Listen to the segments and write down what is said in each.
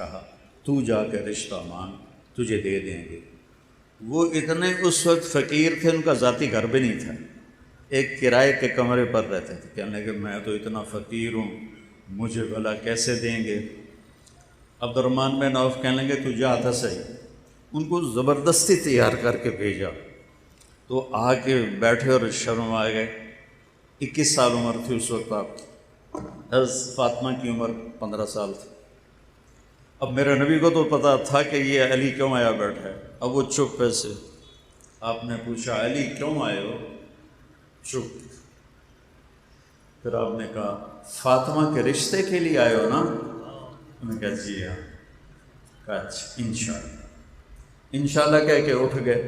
کہا تو جا کے رشتہ مانگ تجھے دے دیں گے۔ وہ اتنے اس وقت فقیر تھے، ان کا ذاتی گھر بھی نہیں تھا، ایک کرائے کے کمرے پر رہتے تھے۔ کہنے لگے میں تو اتنا فقیر ہوں، مجھے بھلا کیسے دیں گے؟ عبد الرحمن بن عوف کہنے لگے تو جا تھا صحیح۔ ان کو زبردستی تیار کر کے بھیجا تو آ کے بیٹھے اور شرما گئے۔ 21 سال عمر تھی اس وقت آپ کی، حضرت فاطمہ کی عمر 15 سال تھی۔ اب میرے نبی کو تو پتہ تھا کہ یہ علی کیوں آیا بیٹھا ہے، اب وہ چپ ایسے۔ آپ نے پوچھا علی کیوں آئے ہو؟ چپ۔ پھر آپ نے کہا فاطمہ کے رشتے کے لیے آئے ہو نا؟ انہوں نے کہا جی ہاں۔ کہا اچھا انشاءاللہ۔ انشاءاللہ کہہ کے اٹھ گئے۔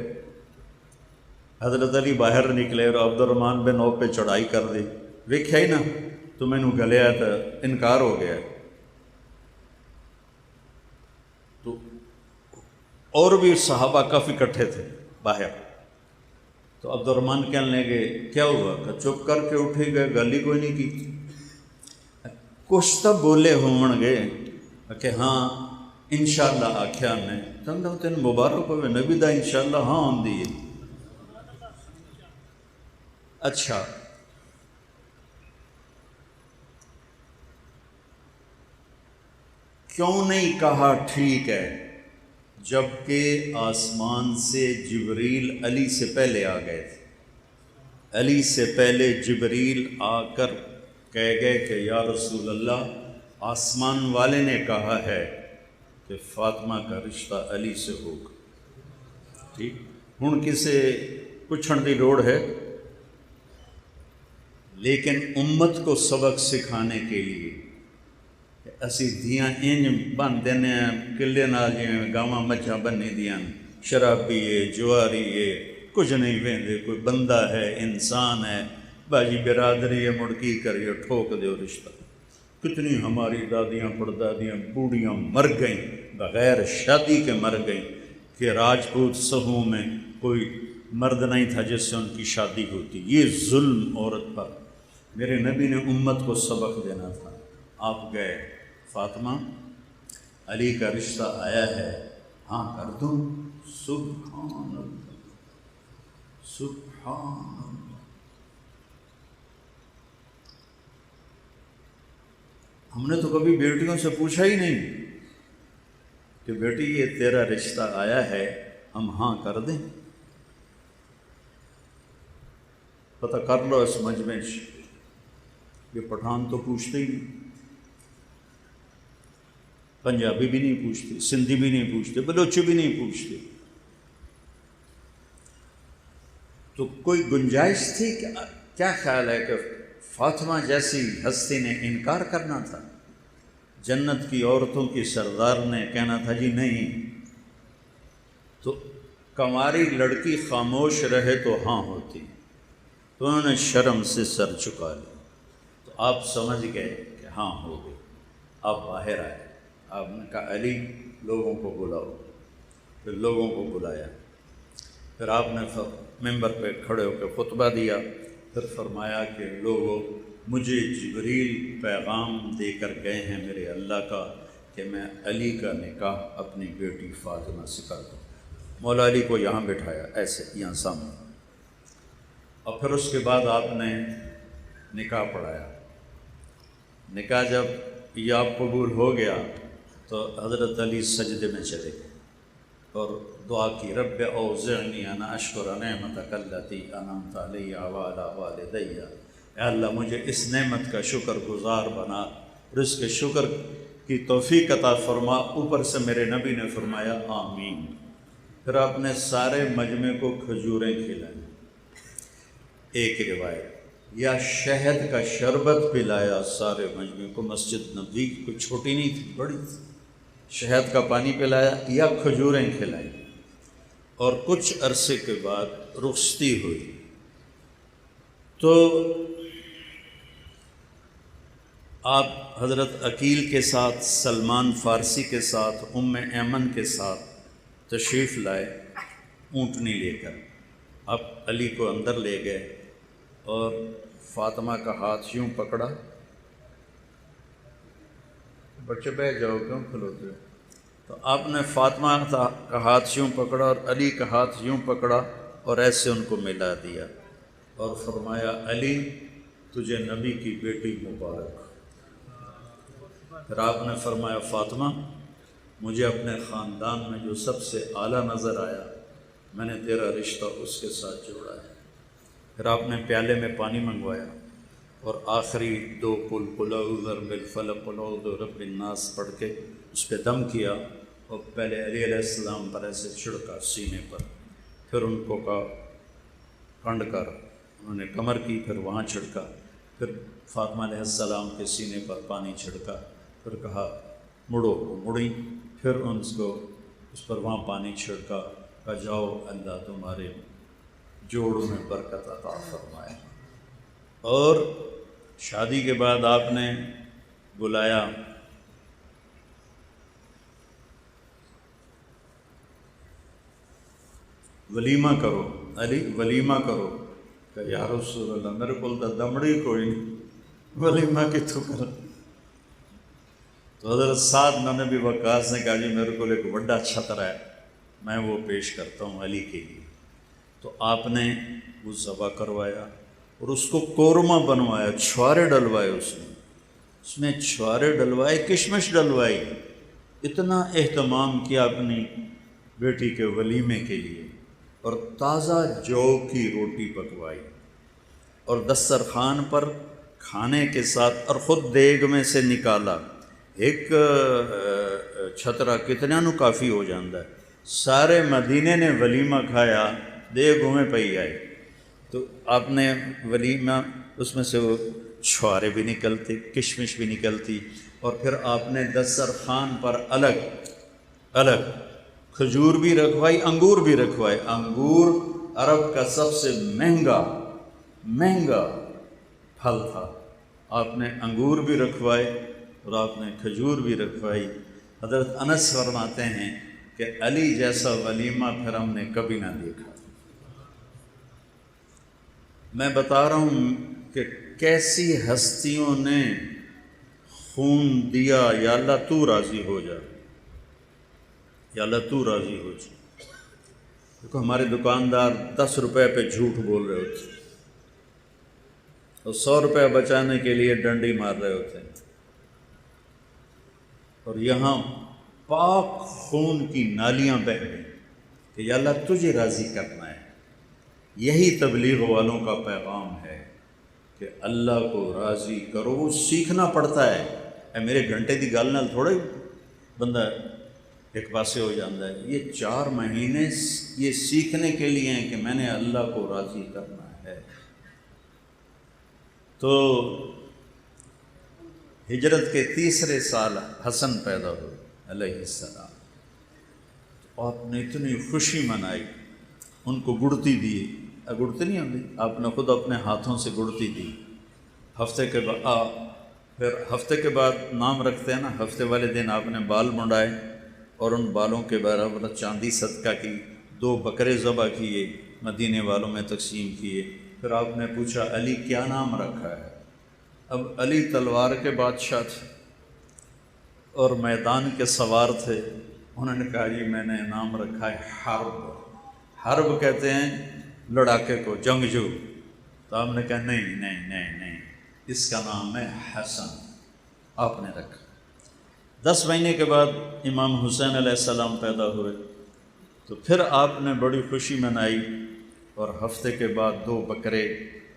حضرت علی باہر نکلے اور عبد الرحمن بن عوف پہ چڑھائی کر دی۔ ویکھیا ہی نا تو مینوں گلیا تو انکار ہو گیا۔ تو اور بھی صحابہ کافی اکٹھے تھے باہر، تو عبد الرحمن کہنے لگے کیا ہوا؟ کہ چپ کر کے اٹھے گئے، گل ہی کوئی نہیں کی۔ کچھ تو بولے ہون گے کہ ہاں انشاءاللہ آکھیا نے تین مبارک ہوئے نبی دا انشاءاللہ ہاں آندی ہے۔ اچھا کیوں نہیں کہا ٹھیک ہے جبکہ آسمان سے جبریل علی سے پہلے آ گئے تھے؟ علی سے پہلے جبریل آ کر کہہ گئے کہ یا رسول اللہ آسمان والے نے کہا ہے کہ فاطمہ کا رشتہ علی سے ہوگا۔ ٹھیک، ہن کسے پوچھن دی لوڑ ہے؟ لیکن امت کو سبق سکھانے کے لیے کہ اسی دیاں انج بن دینے کلے نال جویں گاواں مجھاں بنی دیاں، شرابی ہے، جواری ہے، کچھ نہیں ویندے، کوئی بندہ ہے، انسان ہے، باجی برادری ہے، مڑکی کریو ٹھوک دیو رشتہ۔ کتنی ہماری دادیاں پردادیاں بوڑھیاں مر گئیں بغیر شادی کے مر گئیں کہ راجپوت صفوں میں کوئی مرد نہیں تھا جس سے ان کی شادی ہوتی۔ یہ ظلم عورت پر۔ میرے نبی نے امت کو سبق دینا تھا۔ آپ گئے فاطمہ علی کا رشتہ آیا ہے، ہاں کر دوں؟ سبحان اللہ سبحان اللہ۔ ہم نے تو کبھی بیٹیوں سے پوچھا ہی نہیں کہ بیٹی یہ تیرا رشتہ آیا ہے ہم ہاں کر دیں؟ پتہ کر لو اس مجمع سے، یہ پٹھان تو پوچھتے ہی نہیں، پنجابی بھی نہیں پوچھتے، سندھی بھی نہیں پوچھتے، بلوچی بھی نہیں پوچھتے۔ تو کوئی گنجائش تھی کہ کیا خیال ہے کہ فاطمہ جیسی ہستی نے انکار کرنا تھا؟ جنت کی عورتوں کی سردار نے کہنا تھا جی نہیں، تو کنواری لڑکی خاموش رہے تو ہاں ہوتی، تو انہوں نے شرم سے سر چکا لیا۔ تو آپ سمجھ گئے کہ ہاں ہو گئے۔ آپ باہر آئے، آپ نے کہا علی لوگوں کو بلاؤ۔ پھر لوگوں کو بلایا، پھر آپ نے ممبر پہ کھڑے ہو کے خطبہ دیا، پھر فرمایا کہ لوگوں مجھے جبریل پیغام دے کر گئے ہیں میرے اللہ کا کہ میں علی کا نکاح اپنی بیٹی فاطمہ سے کر دوں۔ مولا علی کو یہاں بٹھایا ایسے یہاں سامنے، اور پھر اس کے بعد آپ نے نکاح پڑھایا۔ نکاح جب یہ آپ قبول ہو گیا تو حضرت علی سجدے میں چلے گئے اور دعا کی رب اوزعنی ان اشکر نعمتک التی انعمت علی وعلی والدی، اے اللہ مجھے اس نعمت کا شکر گزار بنا اور اس کے شکر کی توفیق عطا فرما۔ اوپر سے میرے نبی نے فرمایا آمین۔ پھر آپ نے سارے مجمع کو کھجوریں کھلائیں، ایک روایت، یا شہد کا شربت پلایا سارے مجمع کو۔ مسجد نبوی کوئی چھوٹی نہیں تھی، بڑی تھی۔ شہد کا پانی پلایا یا کھجوریں کھلائیں، اور کچھ عرصے کے بعد رخصتی ہوئی تو آپ حضرت عقیل کے ساتھ، سلمان فارسی کے ساتھ، ام ایمن کے ساتھ تشریف لائے اونٹنی لے کر۔ آپ علی کو اندر لے گئے اور فاطمہ کا ہاتھ یوں پکڑا، بچے بیٹھ جاؤ کیوں کھلوتے ہو، تو آپ نے فاطمہ کا ہاتھ یوں پکڑا اور علی کا ہاتھ یوں پکڑا اور ایسے ان کو ملا دیا اور فرمایا علی تجھے نبی کی بیٹی مبارک۔ پھر آپ نے فرمایا فاطمہ مجھے اپنے خاندان میں جو سب سے اعلیٰ نظر آیا میں نے تیرا رشتہ اس کے ساتھ جوڑا ہے۔ پھر آپ نے پیالے میں پانی منگوایا اور آخری 2 قل اعوذ برب الفلق قل اعوذ برب الناس پڑھ کے اس پہ دم کیا اور پہلے علی علیہ السلام پر ایسے چھڑکا سینے پر، پھر ان کو کہا کنڈ کر، انہوں نے کمر کی، پھر وہاں چھڑکا، پھر فاطمہ علیہ السلام کے سینے پر پانی چھڑکا، پھر کہا مڑو، وہ مڑی، پھر اس پر وہاں پانی چھڑکا، کہا جاؤ اللہ تمہارے جوڑوں میں برکت عطا فرمائے۔ اور شادی کے بعد آپ نے بلایا ولیمہ کرو علی، ولیمہ کرو، کہ یا رسول اللہ میرے کو تو دمڑی کوئی نہیں، ولیمہ کتوں کر۔ تو حضرت سعد بن ابی وقاص نے کہا جی میرے کو ایک بڑا چھتر ہے میں وہ پیش کرتا ہوں علی کے لیے۔ تو آپ نے وہ ذبح کروایا اور اس کو قورمہ بنوایا، چھوارے ڈلوائے، اس میں چھوارے ڈلوائے، کشمش ڈلوائی، اتنا اہتمام کیا اپنی بیٹی کے ولیمے کے لیے، اور تازہ جو کی روٹی پکوائی اور دسترخوان پر کھانے کے ساتھ، اور خود دیگ میں سے نکالا۔ ایک چھترا کتنا نو کافی ہو جاندہ ہے، سارے مدینے نے ولیمہ کھایا، دیگ میں پئی آئے۔ تو آپ نے ولیمہ اس میں سے وہ چھوارے بھی نکلتے، کشمش بھی نکلتی، اور پھر آپ نے دسترخوان پر الگ الگ کھجور بھی رکھوائی، انگور بھی رکھوائے۔ انگور عرب کا سب سے مہنگا پھل تھا، آپ نے انگور بھی رکھوائے اور آپ نے کھجور بھی رکھوائی۔ حضرت انس فرماتے ہیں کہ علی جیسا ولیمہ پھر ہم نے کبھی نہ دیکھا۔ میں بتا رہا ہوں کہ کیسی ہستیوں نے خون دیا، یا اللہ تو راضی ہو جا، یا اللہ تو راضی ہو جا۔ دیکھو ہمارے دکاندار 10 روپے پہ جھوٹ بول رہے ہوتے اور 100 روپے بچانے کے لیے ڈنڈی مار رہے ہوتے ہیں، اور یہاں پاک خون کی نالیاں بہہ گئیں کہ یا اللہ تجھے راضی کرنا ہے۔ یہی تبلیغ والوں کا پیغام ہے کہ اللہ کو راضی کرو۔ وہ سیکھنا پڑتا ہے، اے میرے گھنٹے دی گل نال تھوڑے بندہ ایک پاسے ہو جاتا ہے۔ یہ 4 مہینے یہ سیکھنے کے لیے ہیں کہ میں نے اللہ کو راضی کرنا ہے۔ تو ہجرت کے 3 سال حسن پیدا ہوئے علیہ السلام، آپ نے اتنی خوشی منائی، ان کو گڑتی دی، گڑتی نہیں ہوتی، آپ نے خود اپنے ہاتھوں سے گڑتی دی۔ پھر ہفتے کے بعد نام رکھتے ہیں نا، ہفتے والے دن آپ نے بال منڈائے اور ان بالوں کے برابر چاندی صدقہ کی، 2 بکرے ذبح کیے، مدینے والوں میں تقسیم کیے۔ پھر آپ نے پوچھا علی کیا نام رکھا ہے؟ اب علی تلوار کے بادشاہ تھے اور میدان کے سوار تھے، انہوں نے کہا جی میں نے نام رکھا ہے حرب۔ حرب کہتے ہیں لڑاکے کو، جنگجو۔ تو آپ نے کہا نہیں نہیں نہیں نہیں، اس کا نام ہے حسن، آپ نے رکھا۔ 10 مہینے کے بعد امام حسین علیہ السلام پیدا ہوئے، تو پھر آپ نے بڑی خوشی منائی اور ہفتے کے بعد 2 بکرے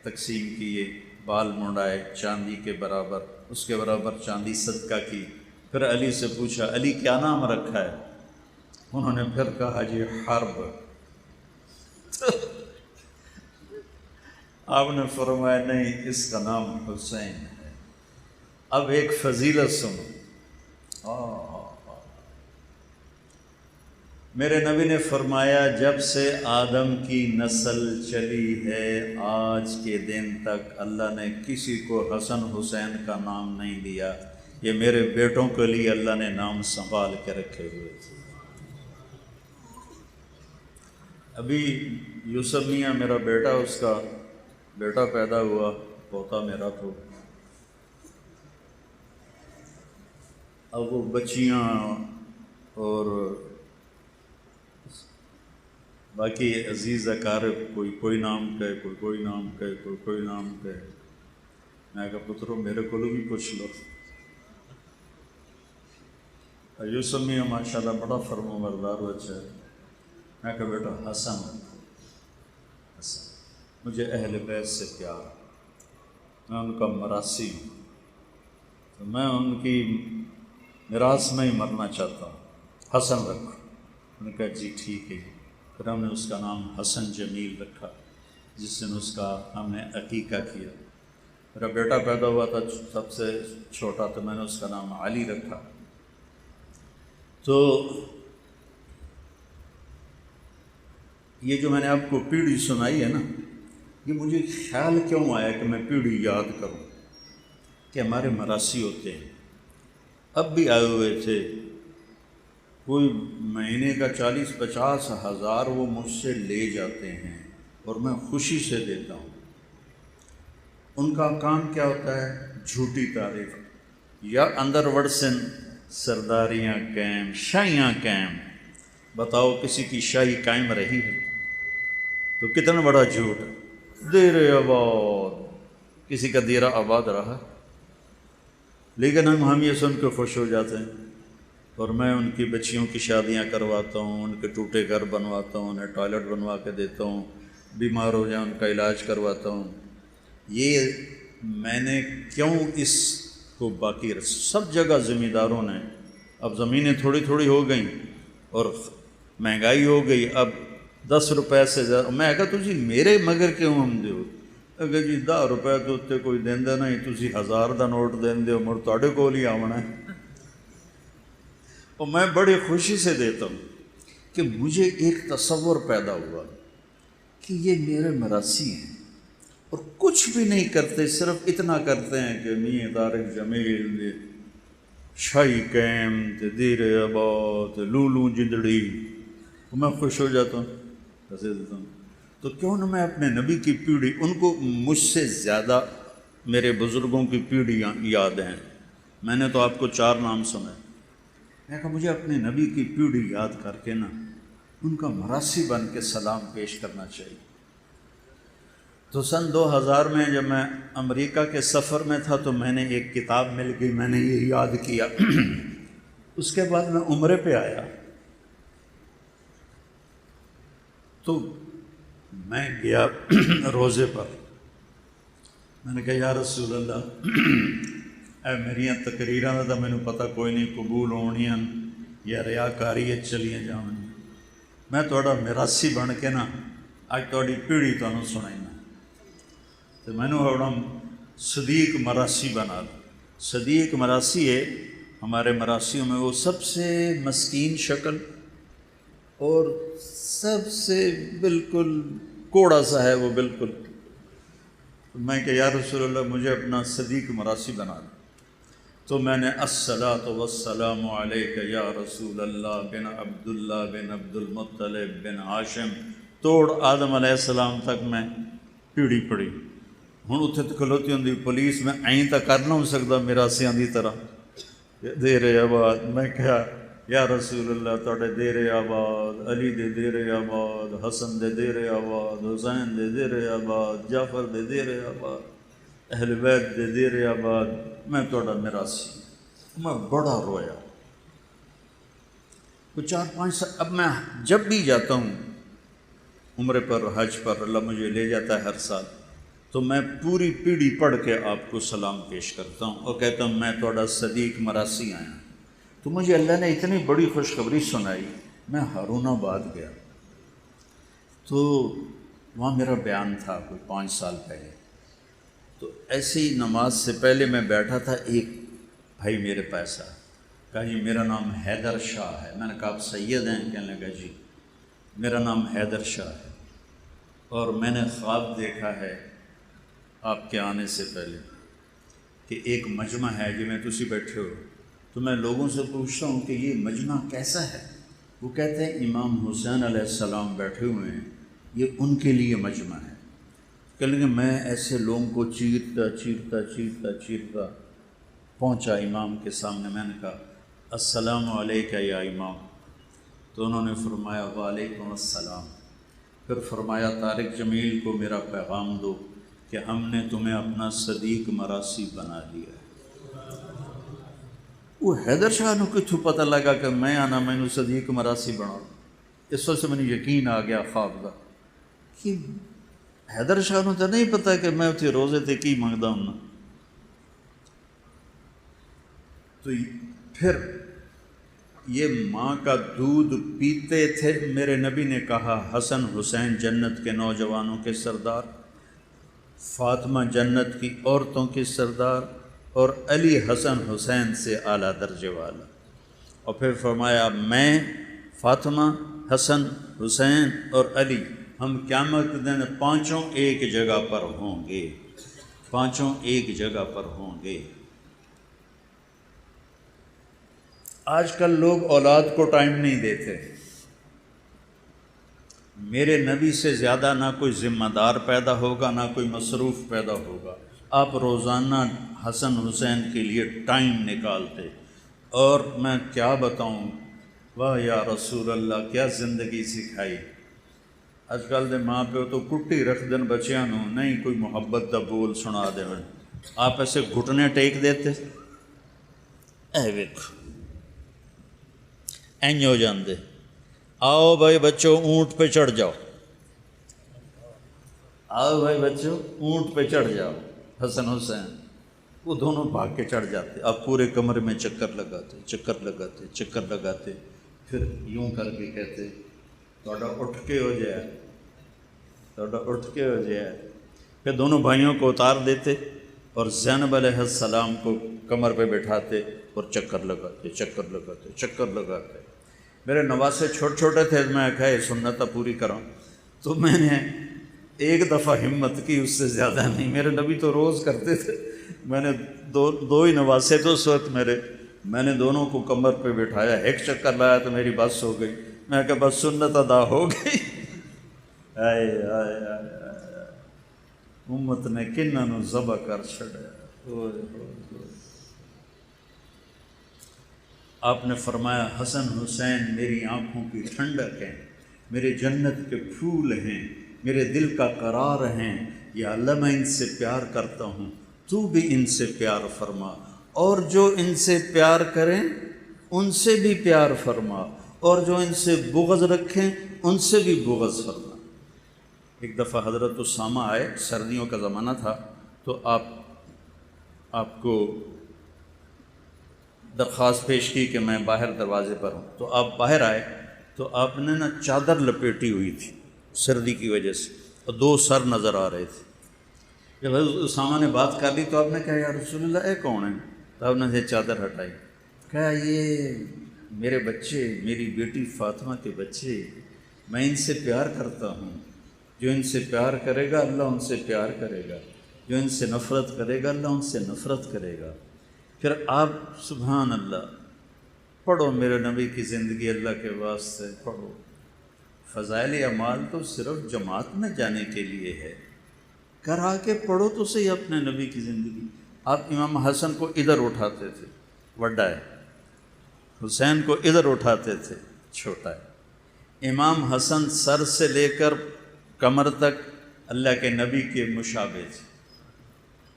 تقسیم کیے، بال منڈائے چاندی کے برابر، اس کے برابر چاندی صدقہ کی۔ پھر علی سے پوچھا علی کیا نام رکھا ہے؟ انہوں نے پھر کہا جی حرب۔ آپ نے فرمایا نہیں، اس کا نام حسین ہے۔ اب ایک فضیلت سنو، میرے نبی نے فرمایا جب سے آدم کی نسل چلی ہے آج کے دن تک اللہ نے کسی کو حسن حسین کا نام نہیں دیا، یہ میرے بیٹوں کے لیے اللہ نے نام سنبھال کے رکھے ہوئے تھے۔ ابھی یوسف میاں میرا بیٹا، اس کا بیٹا پیدا ہوا، پوتا میرا تو، اب وہ بچیاں اور باقی عزیز اقارب کوئی نام کہے، کوئی نام کہے، کوئی نام کہے. میں کہا پترو میرے کو بھی پوچھ لو. یوسف میاں ماشاء اللہ بڑا فرما بردار بچہ ہے. میں کہا بیٹا حسن مجھے اہل بیت سے پیار، میں ان کا مراثی ہوں، تو میں ان کی میراث میں ہی مرنا چاہتا ہوں، حسن رکھو. انہوں نے کہا جی ٹھیک ہے. پھر ہم نے اس کا نام حسن جمیل رکھا، جس دن اس کا ہم نے عقیقہ کیا. میرا بیٹا پیدا ہوا تھا سب سے چھوٹا، تو میں نے اس کا نام علی رکھا. تو یہ جو میں نے آپ کو پیڑھی سنائی ہے نا، یہ مجھے خیال کیوں آیا کہ میں پیڑھی یاد کروں کہ ہمارے مراثی ہوتے ہیں. اب بھی آئے ہوئے تھے، کوئی مہینے کا 40-50 ہزار وہ مجھ سے لے جاتے ہیں اور میں خوشی سے دیتا ہوں. ان کا کام کیا ہوتا ہے؟ جھوٹی تعریف یا اندر وڑسن سرداریاں قائم، شاہیاں قائم. بتاؤ کسی کی شاہی قائم رہی ہے تو کتنا بڑا جھوٹ. دیر آباد کسی کا دیرہ آباد رہا، لیکن ہم یہ سن کے خوش ہو جاتے ہیں. اور میں ان کی بچیوں کی شادیاں کرواتا ہوں، ان کے ٹوٹے گھر بنواتا ہوں، انہیں ٹوائلٹ بنوا کے دیتا ہوں، بیمار ہو جائیں ان کا علاج کرواتا ہوں. یہ میں نے کیوں اس کو باقی سب جگہ زمینداروں نے، اب زمینیں تھوڑی تھوڑی ہو گئیں اور مہنگائی ہو گئی. اب 10 روپے سے زیادہ میں کہا تجھی میرے مگر کیوں ہم دیو؟ اگر جی 10 روپے تو اتنے کوئی دیندہ نہیں، تسی 1000 دا نوٹ دیندے ہو، مڑ تواڈے کول ہی آونا ہے. اور میں بڑی خوشی سے دیتا ہوں کہ مجھے ایک تصور پیدا ہوا کہ یہ میرے مراثی ہیں اور کچھ بھی نہیں کرتے، صرف اتنا کرتے ہیں کہ میاں طارق جمیل دے شاہی قائم تے دیر آباد لولو جندڑی. میں خوش ہو جاتا ہوں، پیسے دیتا ہوں. تو کیوں نہ میں اپنے نبی کی پیڑھی، ان کو مجھ سے زیادہ میرے بزرگوں کی پیڑھیاں یاد ہیں. میں نے تو آپ کو 4 نام سنا. میں کہا مجھے اپنے نبی کی پیڑھی یاد کر کے نا ان کا مراثی بن کے سلام پیش کرنا چاہیے. تو سن 2000 میں جب میں امریکہ کے سفر میں تھا تو میں نے ایک کتاب مل گئی، میں نے یہ یاد کیا. اس کے بعد میں عمرے پہ آیا تو میں گیا روزے پر. میں نے کہا یا رسول اللہ، اے میریاں تقریراں دا مینوں پتہ کوئی نہیں قبول ہونیاں یا ریاکاری چلیاں جاون. میں تہاڈا میراثی بن کے نا اج تہاڈی پیڑھی تانوں سنائینا. تو میں نے اپنا صدیق مراثی بنا. صدیق مراثی ہے ہمارے مراسیوں میں وہ سب سے مسکین شکل اور سب سے بالکل کوڑا سا ہے وہ بالکل. میں کہ یا رسول اللہ مجھے اپنا صدیق مراثی بنا دو. تو میں نے الصلاۃ والسلام علیک یا رسول اللہ بن عبداللہ بن عبد المطلب بن ہاشم توڑ آدم علیہ السلام تک میں پیڑھی پڑھی. ہوں اتنے تو کھلوتی ہوں پولیس میں آئیں تو کر نہ ہو سکتا میراسیاں دی طرح دیر آباد. میں کہا یا رسول اللہ تواڈے دیر آباد، علی دے دیر آباد، حسن دے دیر آباد، حسین دے دیر آباد، جعفر دے دیر آباد، اہل بیت دے دیر آباد، میں تواڈا میراثی. میں بڑا رویا. کوئی 4-5 سال. اب میں جب بھی جاتا ہوں عمرے پر حج پر، اللہ مجھے لے جاتا ہے ہر سال، تو میں پوری پیڑھی پڑھ کے آپ کو سلام پیش کرتا ہوں اور کہتا ہوں میں تواڈا صدیق مراثی آیا. تو مجھے اللہ نے اتنی بڑی خوشخبری سنائی. میں ہارون آباد گیا تو وہاں میرا بیان تھا کوئی 5 سال پہلے. تو ایسے ہی نماز سے پہلے میں بیٹھا تھا، ایک بھائی میرے پاس آیا، کہا جی میرا نام حیدر شاہ ہے. میں نے کہا آپ سید ہیں؟ کہنے لگا جی میرا نام حیدر شاہ ہے اور میں نے خواب دیکھا ہے آپ کے آنے سے پہلے کہ ایک مجمع ہے جی میں تسی بیٹھے ہو. تو میں لوگوں سے پوچھتا ہوں کہ یہ مجمع کیسا ہے؟ وہ کہتے ہیں امام حسین علیہ السلام بیٹھے ہوئے ہیں، یہ ان کے لیے مجمع ہے. کہنے لگے میں ایسے لوگوں کو چیرتا پہنچا امام کے سامنے. میں نے کہا السلام علیکہ یا امام. تو انہوں نے فرمایا وعلیکم السلام۔ پھر فرمایا طارق جمیل کو میرا پیغام دو کہ ہم نے تمہیں اپنا صدیق مراسی بنا لیا ہے۔ وہ حیدر شاہ نو کتھوں پتہ لگا کہ میں آنا مینو صدیق مراسی بنا، اس وقت سے مجھے یقین آ گیا خواب دا کہ حیدر شاہ نو تو نہیں پتا کہ میں اتنے روزے تے کی منگدا ہوں۔ تو پھر یہ ماں کا دودھ پیتے تھے۔ میرے نبی نے کہا حسن حسین جنت کے نوجوانوں کے سردار، فاطمہ جنت کی عورتوں کی سردار، اور علی حسن حسین سے اعلیٰ درجے والا۔ اور پھر فرمایا میں، فاطمہ، حسن، حسین اور علی، ہم قیامت دن پانچوں ایک جگہ پر ہوں گے، پانچوں ایک جگہ پر ہوں گے۔ آج کل لوگ اولاد کو ٹائم نہیں دیتے۔ میرے نبی سے زیادہ نہ کوئی ذمہ دار پیدا ہوگا، نہ کوئی مصروف پیدا ہوگا۔ آپ روزانہ حسن حسین کے لیے ٹائم نکالتے، اور میں کیا بتاؤں، واہ یا رسول اللہ کیا زندگی سکھائی۔ اج کل دے ماں پیو تو کٹی رکھ دن بچیاں نو، نہیں کوئی محبت دا بول سنا دے۔ آپ ایسے گھٹنے ٹیک دیتے، اے ویکھو این ہو جاندے، آؤ بھائی بچوں اونٹ پہ چڑھ جاؤ، آؤ بھائی بچوں اونٹ پہ چڑھ جاؤ۔ حسن حسین وہ دونوں بھاگ کے چڑھ جاتے، اب پورے کمرے میں چکر لگاتے چکر لگاتے چکر لگاتے، پھر یوں کر کے کہتے تھوڑا اٹھ کے ہو جائے، تھوڑا اٹھ کے ہو جائے۔ پھر دونوں بھائیوں کو اتار دیتے اور زینب علیہ السلام کو کمر پہ بٹھاتے اور چکر لگاتے چکر لگاتے چکر لگاتے۔ میرے نواسے چھوٹے چھوٹے تھے، میں کہا یہ سنت پوری کروں، تو میں نے ایک دفعہ ہمت کی، اس سے زیادہ نہیں۔ میرے نبی تو روز کرتے تھے، میں نے دو ہی نواسے تو اس وقت میرے، میں نے دونوں کو کمر پہ بٹھایا، ایک چکر لایا تو میری بس ہو گئی۔ میں کہا بس سنت ادا ہو گئی۔ آئے آئے آئے امت نے کنہاں نو ذبح کر چھڑیا۔ آپ نے فرمایا حسن حسین میری آنکھوں کی ٹھنڈک ہیں، میرے جنت کے پھول ہیں، میرے دل کا قرار ہیں، یا اللہ میں ان سے پیار کرتا ہوں، تو بھی ان سے پیار فرما، اور جو ان سے پیار کریں ان سے بھی پیار فرما، اور جو ان سے بغض رکھیں ان سے بھی بغض فرما۔ ایک دفعہ حضرت اسامہ آئے، سردیوں کا زمانہ تھا، تو آپ کو درخواست پیش کی کہ میں باہر دروازے پر ہوں، تو آپ باہر آئے تو آپ نے نا چادر لپیٹی ہوئی تھی سردی کی وجہ سے، اور دو سر نظر آ رہے تھے۔ جب حضرت اسامہ نے بات کر لی تو آپ نے کہا یا رسول اللہ اے کون ہے؟ تو آپ نے یہ چادر ہٹائی، کہا یہ میرے بچے، میری بیٹی فاطمہ کے بچے، میں ان سے پیار کرتا ہوں، جو ان سے پیار کرے گا اللہ ان سے پیار کرے گا، جو ان سے نفرت کرے گا اللہ ان سے نفرت کرے گا۔ پھر آپ سبحان اللہ پڑھو میرے نبی کی زندگی، اللہ کے واسطے پڑھو۔ فضائل اعمال تو صرف جماعت میں جانے کے لیے ہے، کرا کے پڑھو تو صحیح اپنے نبی کی زندگی۔ آپ امام حسن کو ادھر اٹھاتے تھے، وڈا ہے، حسین کو ادھر اٹھاتے تھے، چھوٹا ہے۔ امام حسن سر سے لے کر کمر تک اللہ کے نبی کے مشابہ تھے،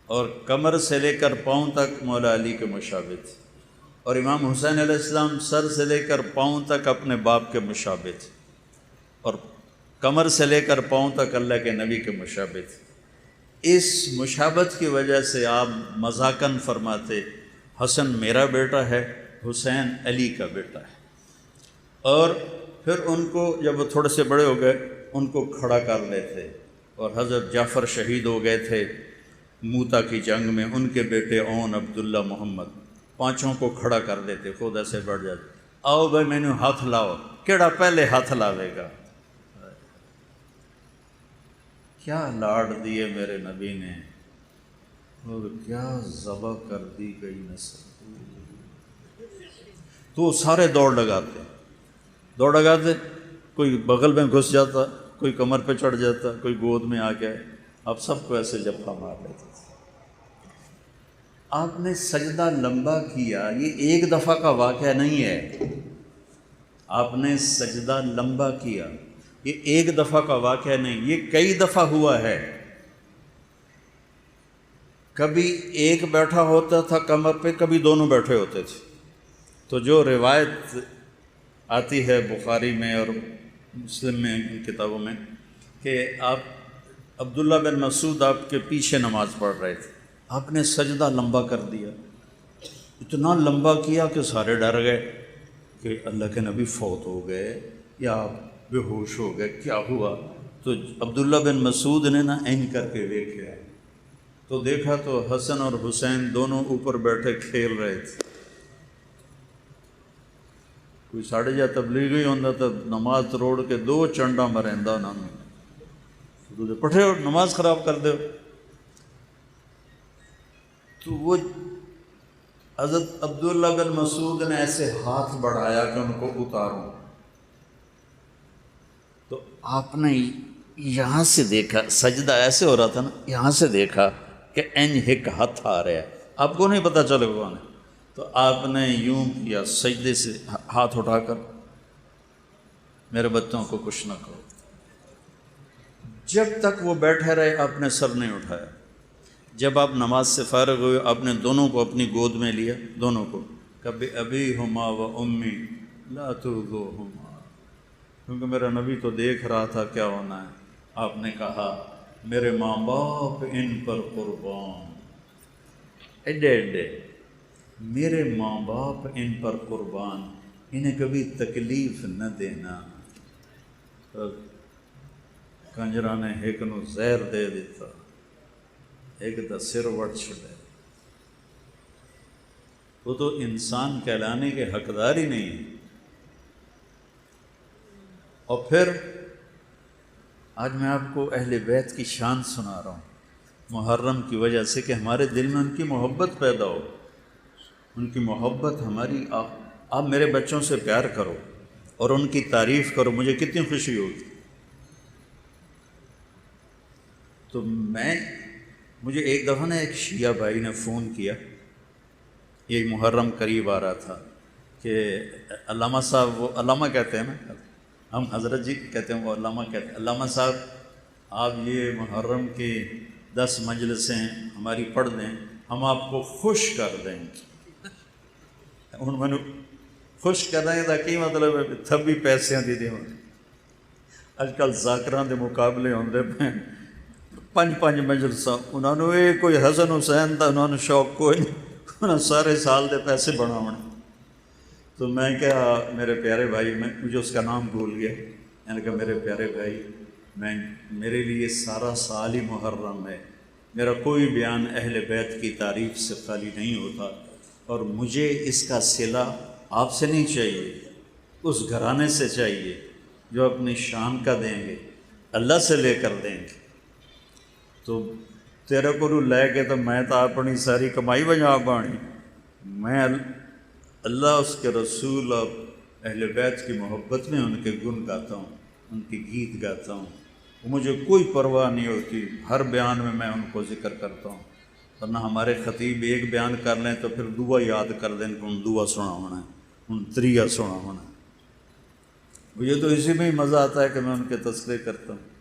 اور کمر سے لے کر پاؤں تک مولا علی کے مشابہ تھے، اور امام حسین علیہ السلام سر سے لے کر پاؤں تک اپنے باپ کے مشابہ تھے، اور کمر سے لے کر پاؤں تک اللہ کے نبی کے مشابہ تھے۔ اس مشابہت کی وجہ سے آپ مذاقاً فرماتے حسن میرا بیٹا ہے، حسین علی کا بیٹا ہے۔ اور پھر ان کو جب وہ تھوڑے سے بڑے ہو گئے ان کو کھڑا کر لیتے، اور حضرت جعفر شہید ہو گئے تھے موتا کی جنگ میں، ان کے بیٹے اون عبداللہ محمد، پانچوں کو کھڑا کر دیتے، خود ایسے بڑھ جاتے، آؤ بھائی مینوں ہاتھ لاؤ، کیڑا پہلے ہاتھ لاوے گا۔ کیا لاڈ دیے میرے نبی نے، اور کیا ذبح کر دی گئی نسل۔ تو سارے دوڑ لگاتے، کوئی بغل میں گھس جاتا، کوئی کمر پہ چڑھ جاتا، کوئی گود میں آ گیا، آپ سب کو ایسے جپا مار لیتے تھے۔ آپ نے سجدہ لمبا کیا، یہ ایک دفعہ کا واقعہ نہیں ہے، آپ نے سجدہ لمبا کیا. یہ ایک دفعہ کا واقعہ نہیں، یہ کئی دفعہ ہوا ہے. کبھی ایک بیٹھا ہوتا تھا کمر پہ، کبھی دونوں بیٹھے ہوتے تھے. تو جو روایت آتی ہے بخاری میں اور مسلم میں ان کتابوں میں کہ آپ عبداللہ بن مسعود آپ کے پیچھے نماز پڑھ رہے تھے، آپ نے سجدہ لمبا کر دیا، اتنا لمبا کیا کہ سارے ڈر گئے کہ اللہ کے نبی فوت ہو گئے یا آپ بے ہوش ہو گئے، کیا ہوا؟ تو عبداللہ بن مسعود نے نا این کر کے دیکھا تو دیکھا تو حسن اور حسین دونوں اوپر بیٹھے کھیل رہے تھے. کوئی ساڑھے جا تبلیغی ہوتا تو نماز روڑ کے دو چنڈا مریندا انہوں نے پٹھے ہو نماز خراب کر دو. تو وہ حضرت عبداللہ بن مسعود نے ایسے ہاتھ بڑھایا کہ ان کو اتاروں. تو آپ نے یہاں سے دیکھا، سجدہ ایسے ہو رہا تھا نا، یہاں سے دیکھا کہ ایک ہاتھ آ رہا ہے، آپ کو نہیں پتہ چلے کون ہے. تو آپ نے یوں کیا سجدے سے ہاتھ اٹھا کر، میرے بچوں کو کچھ نہ کرو. جب تک وہ بیٹھے رہے آپ نے سر نہیں اٹھایا. جب آپ نماز سے فارغ ہوئے آپ نے دونوں کو اپنی گود میں لیا، دونوں کو، کبھی ابی ہما و امی لا ترضوہما، کیونکہ میرا نبی تو دیکھ رہا تھا کیا ہونا ہے. آپ نے کہا میرے ماں باپ ان پر قربان، ایڈے ایڈے میرے ماں باپ ان پر قربان، انہیں کبھی تکلیف نہ دینا. کنجرا نے ایک نو زہر دے دیتا، ایک دا سر وڑ چھڑے. وہ تو انسان کہلانے کے حقدار ہی نہیں ہے. اور پھر آج میں آپ کو اہل بیت کی شان سنا رہا ہوں، محرم کی وجہ سے کہ ہمارے دل میں ان کی محبت پیدا ہو، ان کی محبت ہماری. آپ میرے بچوں سے پیار کرو اور ان کی تعریف کرو، مجھے کتنی خوشی ہوگی. تو مجھے ایک دفعہ نا ایک شیعہ بھائی نے فون کیا، یہ محرم قریب آ رہا تھا، کہ علامہ صاحب، وہ علامہ کہتے ہیں نا، ہم حضرت جی کہتے ہیں، وہ علامہ کہتے ہیں، علامہ صاحب آپ یہ محرم کی 10 مجلسیں ہماری پڑھ دیں، ہم آپ کو خوش کر دیں. میں نے خوش کرنے کا کی مطلب ہے تھبی پیسے دی دیں. اج کل ذاکراں دے مقابلے ہوندے پے 5 مجلساں، انہوں نے یہ کوئی حسن حسین دا انہوں نے شوق کوئی نہیں، انہوں نے سارے سال دے پیسے بناونے. تو میں کہا میرے پیارے بھائی، مجھے اس کا نام بھول گیا، میں نے کہا میرے پیارے بھائی، میرے لیے سارا سال ہی محرم ہے، میرا کوئی بیان اہل بیت کی تعریف سے خالی نہیں ہوتا، اور مجھے اس کا صلہ آپ سے نہیں چاہیے، اس گھرانے سے چاہیے جو اپنی شان کا دیں گے، اللہ سے لے کر دیں گے. تو تیرے کو لے کے تو میں تو اپنی ساری کمائی بجا پانی، میں اللہ اس کے رسول اور اہل بیت کی محبت میں ان کے گن گاتا ہوں، ان کی گیت گاتا ہوں. مجھے کوئی پرواہ نہیں ہوتی، ہر بیان میں ان کو ذکر کرتا ہوں. ورنہ ہمارے خطیب ایک بیان کر لیں تو پھر دعا یاد کر دیں کہ ان دعا سنا ہونا ہے، ان تریہ سنا ہونا ہے. مجھے تو اسی میں ہی مزہ آتا ہے کہ میں ان کے تذکرے کرتا ہوں.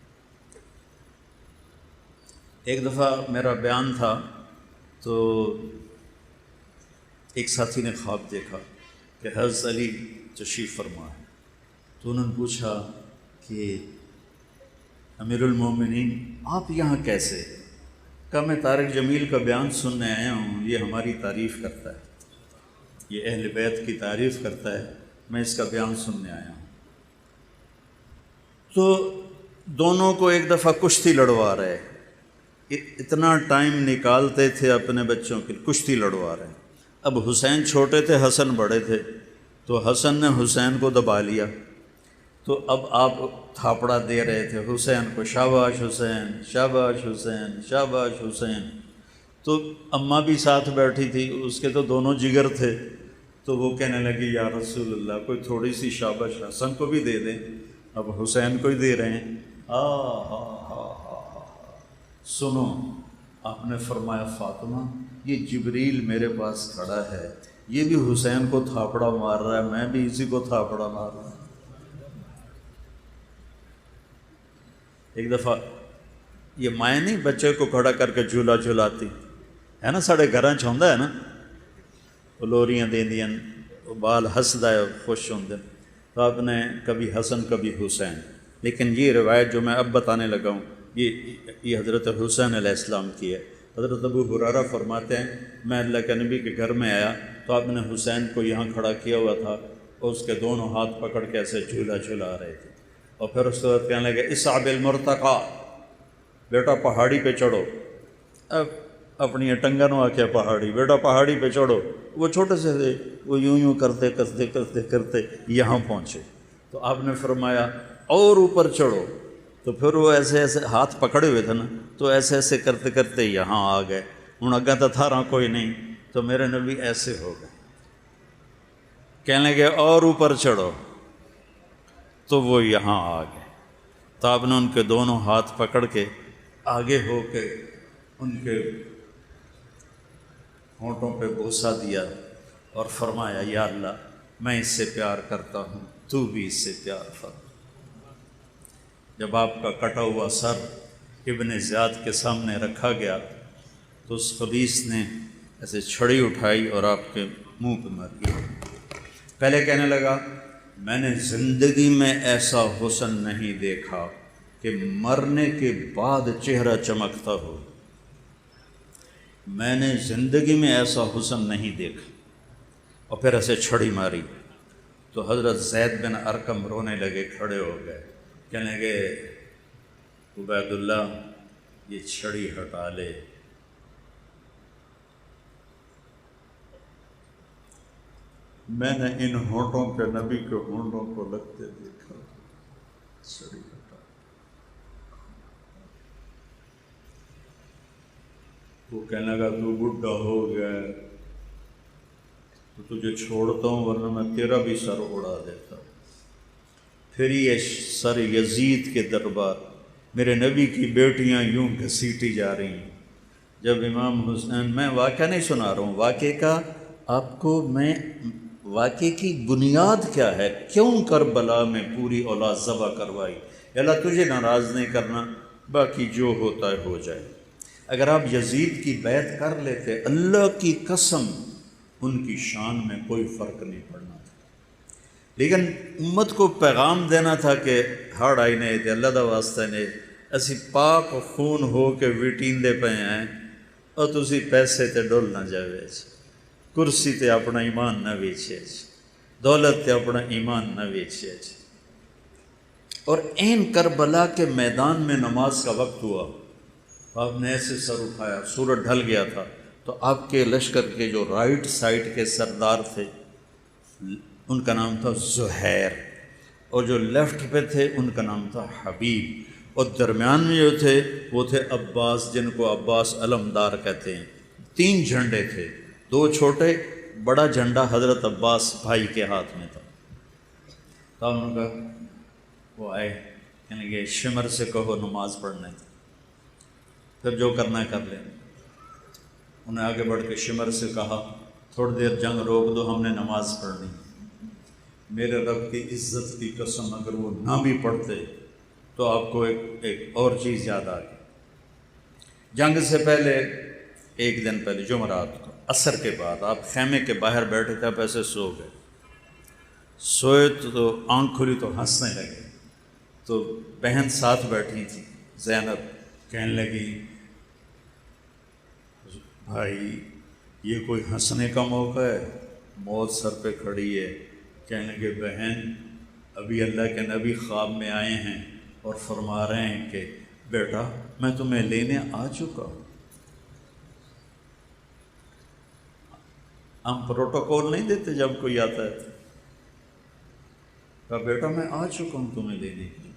ایک دفعہ میرا بیان تھا تو ایک ساتھی نے خواب دیکھا کہ حضرت علی تشریف فرما ہے. تو انہوں نے پوچھا کہ امیر المومنین آپ یہاں کیسے؟ کہا میں طارق جمیل کا بیان سننے آیا ہوں، یہ ہماری تعریف کرتا ہے، یہ اہل بیت کی تعریف کرتا ہے، میں اس کا بیان سننے آیا ہوں. تو دونوں کو ایک دفعہ کشتی لڑوا رہے، اتنا ٹائم نکالتے تھے اپنے بچوں کے کشتی لڑوا رہے. اب حسین چھوٹے تھے، حسن بڑے تھے، تو حسن نے حسین کو دبا لیا. تو اب آپ تھاپڑا دے رہے تھے حسین کو، شاباش حسین، شاباش حسین، شاباش حسین. تو اماں بھی ساتھ بیٹھی تھی، اس کے تو دونوں جگر تھے. تو وہ کہنے لگی یا رسول اللہ کوئی تھوڑی سی شاباش حسن کو بھی دے دیں. اب حسین کو ہی دے رہے ہیں. سنو، آپ نے فرمایا فاطمہ یہ جبریل میرے پاس کھڑا ہے، یہ بھی حسین کو تھاپڑا مار رہا ہے، میں بھی اسی کو تھاپڑا مار رہا ہوں. ایک دفعہ یہ مائیں نہیں بچے کو کھڑا کر کے جھولا جھلاتی ہے نا، ساڑے گھراں چ ہوندا ہے نا، وہ لوریاں دیندیاں، وہ بال ہسدا ہے، خوش ہوندے، تو آپ نے کبھی حسن کبھی حسین، لیکن یہ روایت جو میں اب بتانے لگا ہوں یہ حضرت حسین علیہ السلام کی ہے۔ حضرت ابو ہریرہ فرماتے ہیں میں اللہ کے نبی کے گھر میں آیا تو آپ نے حسین کو یہاں کھڑا کیا ہوا تھا اور اس کے دونوں ہاتھ پکڑ کے ایسے جھولا جھلا رہے تھے، اور پھر اس کے بعد کہنے لگے اصعب المرتقی، بیٹا پہاڑی پہ چڑھو۔ اب اپنی ٹنگنوں آکھیا پہاڑی، بیٹا پہاڑی پہ چڑھو۔ وہ چھوٹے سے تھے، وہ یوں کرتے کرتے کرتے کرتے یہاں پہنچے، تو آپ نے فرمایا اور اوپر چڑھو، تو پھر وہ ایسے ایسے ہاتھ پکڑے ہوئے تھے نا، تو ایسے ایسے کرتے کرتے یہاں آ گئے۔ ہوں اگاں تو تھا رہا کوئی نہیں، تو میرے نبی ایسے ہو گئے، کہنے لگے اور اوپر چڑھو، تو وہ یہاں آ گئے، تو آپ نے ان کے دونوں ہاتھ پکڑ کے آگے ہو کے ان کے ہونٹوں پہ بوسہ دیا اور فرمایا یا اللہ میں اس سے پیار کرتا ہوں، تو بھی اس سے پیار فرما۔ جب آپ کا کٹا ہوا سر ابن زیاد کے سامنے رکھا گیا تو اس خبیث نے ایسے چھڑی اٹھائی اور آپ کے منہ پہ ماری۔ پہلے کہنے لگا میں نے زندگی میں ایسا حسن نہیں دیکھا کہ مرنے کے بعد چہرہ چمکتا ہو، میں نے زندگی میں ایسا حسن نہیں دیکھا، اور پھر ایسے چھڑی ماری تو حضرت زید بن ارقم رونے لگے، کھڑے ہو گئے، کہنے لگے عبید اللہ یہ چھڑی ہٹا لے۔ میں نے ان ہونٹوں پہ نبی کے ہونٹوں کو لگتے دیکھا، چھڑی ہٹا۔ وہ کہنے لگا تو بڈھا ہو گیا تو تجھے چھوڑتا ہوں ورنہ میں تیرا بھی سر اڑا دیتا۔ پھر یہ سر یزید کے دربار، میرے نبی کی بیٹیاں یوں گھسیٹی جا رہی ہیں۔ جب امام حسین، میں واقعہ نہیں سنا رہا ہوں، واقعے کا آپ کو میں واقعے کی بنیاد کیا ہے، کیوں کربلا میں پوری اولاد ذبح کروائی۔ اللہ تجھے ناراض نہیں کرنا، باقی جو ہوتا ہے ہو جائے۔ اگر آپ یزید کی بیعت کر لیتے، اللہ کی قسم ان کی شان میں کوئی فرق نہیں پڑنا تھا، لیکن امت کو پیغام دینا تھا کہ ہڑ آئی نہیں تھے، اللہ دا واسطہ نہیں، اسی پاک خون ہو کے ویٹیندے پہ ہیں، اور تسی پیسے تے ڈول نہ جاوے، کرسی تے اپنا ایمان نہ ویچے، دولت تے اپنا ایمان نہ ویچے۔ اور این کربلا کے میدان میں نماز کا وقت ہوا، آپ نے ایسے سر اٹھایا، سورج ڈھل گیا تھا، تو آپ کے لشکر کے جو رائٹ سائڈ کے سردار تھے ان کا نام تھا زہیر، اور جو لیفٹ پہ تھے ان کا نام تھا حبیب، اور درمیان میں جو تھے وہ تھے عباس، جن کو عباس علمدار کہتے ہیں۔ 3 جھنڈے تھے، 2 چھوٹے، بڑا جھنڈا حضرت عباس بھائی کے ہاتھ میں تھا۔ تو انہوں نے کہا، وہ آئے، کہنے کہ شمر سے کہو نماز پڑھنے، پھر جو کرنا ہے کر لیں۔ انہیں آگے بڑھ کے شمر سے کہا تھوڑی دیر جنگ روک دو، ہم نے نماز پڑھنی۔ میرے رب کی عزت کی قسم اگر وہ نہ بھی پڑھتے تو آپ کو ایک اور چیز یاد آ گئی۔ جنگ سے پہلے 1 دن پہلے جمعرات کو عصر کے بعد آپ خیمے کے باہر بیٹھے تھے، آپ ایسے سو گئے، سوئے تو آنکھ کھلی تو ہنسنے لگے، تو بہن ساتھ بیٹھی تھی زینب، کہنے لگی بھائی یہ کوئی ہنسنے کا موقع ہے، موت سر پہ کھڑی ہے۔ کہنے لگے بہن ابھی اللہ کے نبی خواب میں آئے ہیں اور فرما رہے ہیں کہ بیٹا میں تمہیں لینے آ چکا ہوں۔ ہم پروٹوکول نہیں دیتے جب کوئی آتا ہے، کہا بیٹا میں آ چکا ہوں تمہیں لینے کے لیے۔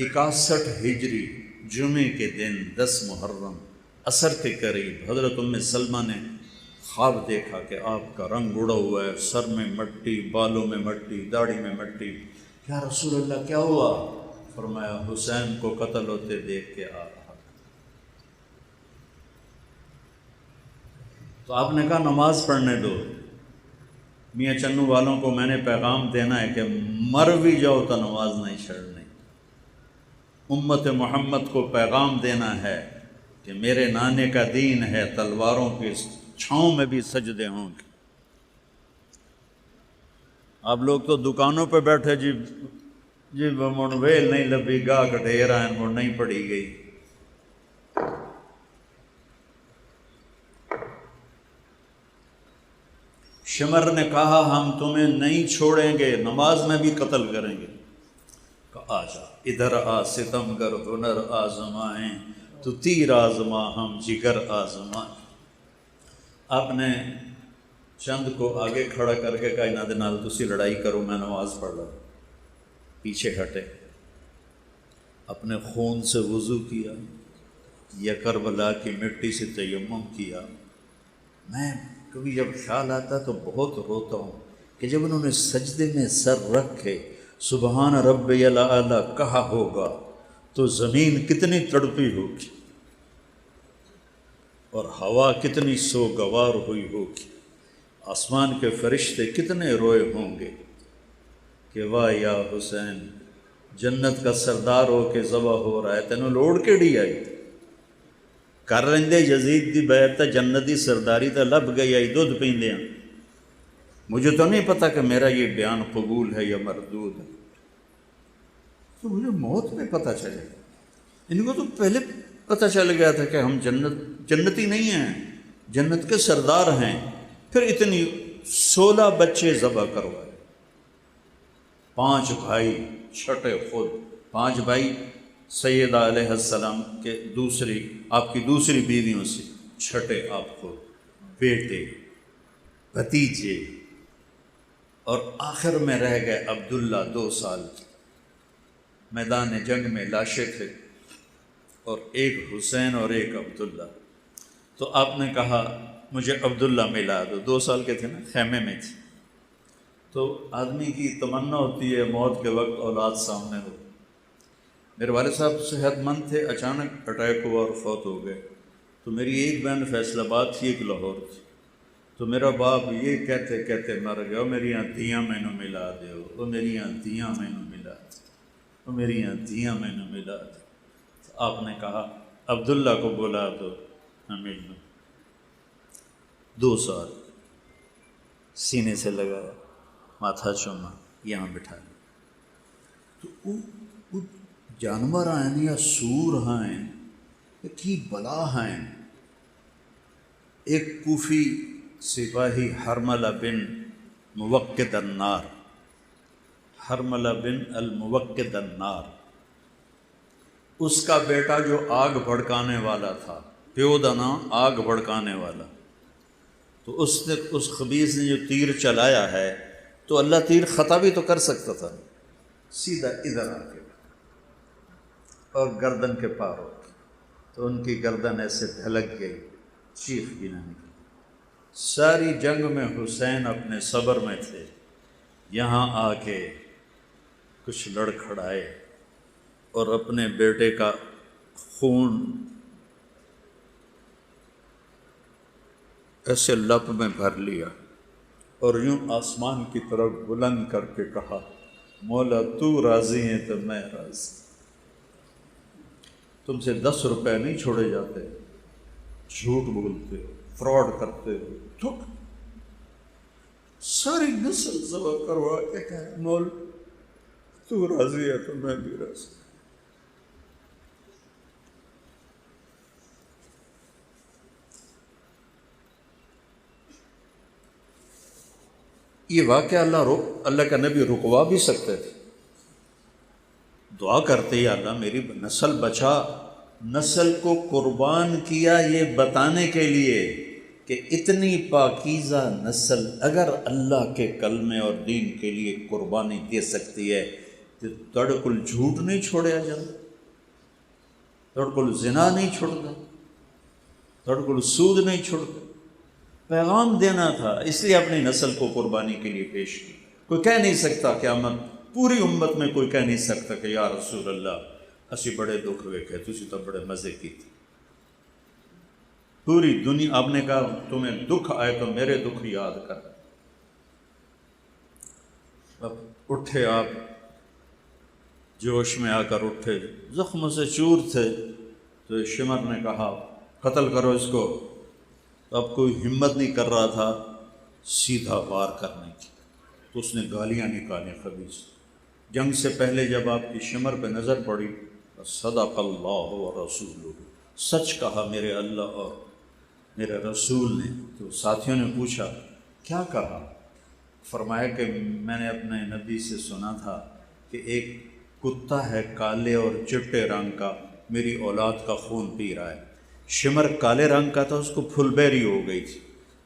61 ہجری جمعے کے دن 10 محرم عصر کے قریب حضرت ام سلمہ نے خواب دیکھا کہ آپ کا رنگ اڑا ہوا ہے، سر میں مٹی، بالوں میں مٹی، داڑھی میں مٹی۔ یا رسول اللہ کیا ہوا؟ فرمایا حسین کو قتل ہوتے دیکھ کے آ رہا۔ تو آپ نے کہا نماز پڑھنے دو، میاں چنو والوں کو میں نے پیغام دینا ہے کہ مر بھی جاؤ تو نماز نہیں چھڑنی۔ امت محمد کو پیغام دینا ہے کہ میرے نانے کا دین ہے، تلواروں کی چھاؤں میں بھی سجدے ہوں گے۔ آپ لوگ تو دکانوں پہ بیٹھے جی مڑ ویل نہیں لبھی، گاہ کٹھیرا مڑ نہیں پڑی گئی۔ شمر نے کہا ہم تمہیں نہیں چھوڑیں گے، نماز میں بھی قتل کریں گے۔ کہا آجا ادھر آ ستم گر ہنر آزمائیں، تو تیر آزما ہم جگر آزمائیں۔ آپ نے چند کو آگے کھڑا کر کے کہا انہاں دے نال تسی لڑائی کرو، میں نماز پڑھ رہا۔ پیچھے ہٹے، اپنے خون سے وضو کیا، یا کربلا کی مٹی سے تیمم کیا۔ میں کبھی جب خیال آتا تو بہت روتا ہوں کہ جب انہوں نے سجدے میں سر رکھ کے سبحان ربی الاعلی کہا ہوگا تو زمین کتنی تڑپی ہوگی اور ہوا کتنی سوگوار ہوئی ہوگی، آسمان کے فرشتے کتنے روئے ہوں گے کہ واہ یا حسین، جنت کا سردار ہو کے ذبح ہو رہا ہے، تینوں لوڑ کیڑی آئی؟ کر لیندے یزید دی بیعت تے جنتی سرداری تے لب گئی آئی، دودھ پیندے ہیں۔ مجھے تو نہیں پتا کہ میرا یہ بیان قبول ہے یا مردود ہے، تو مجھے موت میں پتہ چلے۔ ان کو تو پہلے پتہ چل گیا تھا کہ ہم جنتی نہیں ہیں، جنت کے سردار ہیں۔ پھر اتنی 16 بچے ذبح کروائے، 5 بھائی چھٹے خود، 5 بھائی سیدہ علیہ السلام کے آپ کی دوسری بیویوں سے، چھٹے آپ خود، بیٹے، بھتیجے، اور آخر میں رہ گئے عبداللہ 2 سال کے۔ میدان جنگ میں لاشیں تھے، اور ایک حسین اور ایک عبداللہ۔ تو آپ نے کہا مجھے عبداللہ ملا دو، 2 سال کے تھے نا، خیمے میں تھے۔ تو آدمی کی تمنا ہوتی ہے موت کے وقت اولاد سامنے ہو۔ میرے والد صاحب صحت مند تھے، اچانک اٹیک ہوا اور فوت ہو گئے۔ تو میری ایک بہن فیصل آباد تھی، ایک لاہور تھی۔ تو میرا باپ یہ کہتے کہتے مر گیا، میریاں دھیاں مینوں ملا دیو، وہ میریاں دھیاں مینوں ملا دے، وہ میریاں دھیاں مینوں ملا دے۔ تو آپ نے کہا عبداللہ کو بلا دو، ہمیں 2 سال سینے سے لگایا، ماتھا چوما، یہاں بٹھا لیا۔ تو وہ جانور ہیں یا سور ہیں کی بلا ہیں۔ ایک کوفی سپاہی حرملہ بن موقد النار، حرملہ بن الموقد النار، اس کا بیٹا جو آگ بھڑکانے والا تھا، پیو دا نام آگ بھڑکانے والا، تو اس خبیث نے جو تیر چلایا ہے تو اللہ تیر خطا بھی تو کر سکتا تھا، سیدھا ادھر آ کے اور گردن کے پار ہو گئی، تو ان کی گردن ایسے ڈھلک گئی، چیخ بھی نہ نکلی۔ ساری جنگ میں حسین اپنے صبر میں تھے، یہاں آ کے کچھ لڑکھڑائے اور اپنے بیٹے کا خون ایسے لب میں بھر لیا اور یوں آسمان کی طرف بلند کر کے کہا مولا تو راضی ہے تو میں راضی۔ تم سے 10 روپے نہیں چھوڑے جاتے، جھوٹ بولتے ہو، فراڈ کرتے ہو، تھک ساری نسل ذبح کروا کے کہا مولا تو راضی ہے تو میں بھی راضی۔ یہ واقعہ اللہ کا نبی رکوا بھی سکتے تھے، دعا کرتے یا اللہ میری نسل بچا، نسل کو قربان کیا یہ بتانے کے لیے کہ اتنی پاکیزہ نسل اگر اللہ کے کلمے اور دین کے لیے قربانی دے سکتی ہے تو تڑکل جھوٹ نہیں چھوڑیا جاتا، تڑکل زنا نہیں چھوڑتا، تڑکل سود نہیں چھوڑتا۔ پیغام دینا تھا، اس لیے اپنی نسل کو قربانی کے لیے پیش کی۔ کوئی کہہ نہیں سکتا قیامت پوری امت میں کوئی کہہ نہیں سکتا کہ یا رسول اللہ اسی بڑے دکھ ویکھے، تسی تو بڑے مزے کیتے۔ پوری دنیا، آپ نے کہا تمہیں دکھ آئے تو میرے دکھ یاد کر۔ اب اٹھے آپ جوش میں آ کر اٹھے، زخموں سے چور تھے، تو شمر نے کہا قتل کرو اس کو۔ تو اب کوئی ہمت نہیں کر رہا تھا سیدھا وار کرنے کی، تو اس نے گالیاں نکالیں خبیث۔ جنگ سے پہلے جب آپ کی شمر پہ نظر پڑی، صدق اللہ و رسولہ، سچ کہا میرے اللہ اور میرے رسول نے۔ تو ساتھیوں نے پوچھا کیا کہا؟ فرمایا کہ میں نے اپنے نبی سے سنا تھا کہ ایک کتا ہے کالے اور چٹے رنگ کا، میری اولاد کا خون پی رہا ہے۔ شمر کالے رنگ کا تھا، اس کو پھل بیری ہو گئی تھی،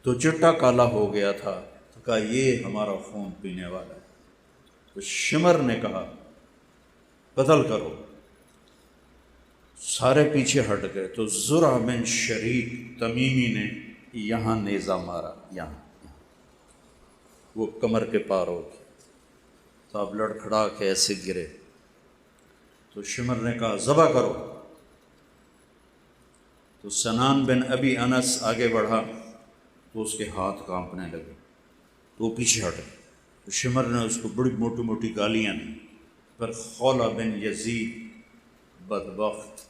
تو چٹا کالا ہو گیا تھا، تو کہا یہ ہمارا خون پینے والا ہے۔ تو شمر نے کہا قتل کرو، سارے پیچھے ہٹ گئے۔ تو زرع بن شریک تمیمی نے یہاں نیزہ مارا، یہاں وہ کمر کے پار ہو گیا، تو اب لڑکھڑا کے ایسے گرے۔ تو شمر نے کہا ذبح کرو۔ تو سنان بن ابی انس آگے بڑھا تو اس کے ہاتھ کانپنے لگے، تو وہ پیچھے ہٹے۔ تو شمر نے اس کو بڑی موٹی موٹی گالیاں دی، پر خولہ بن یزید بدبخت،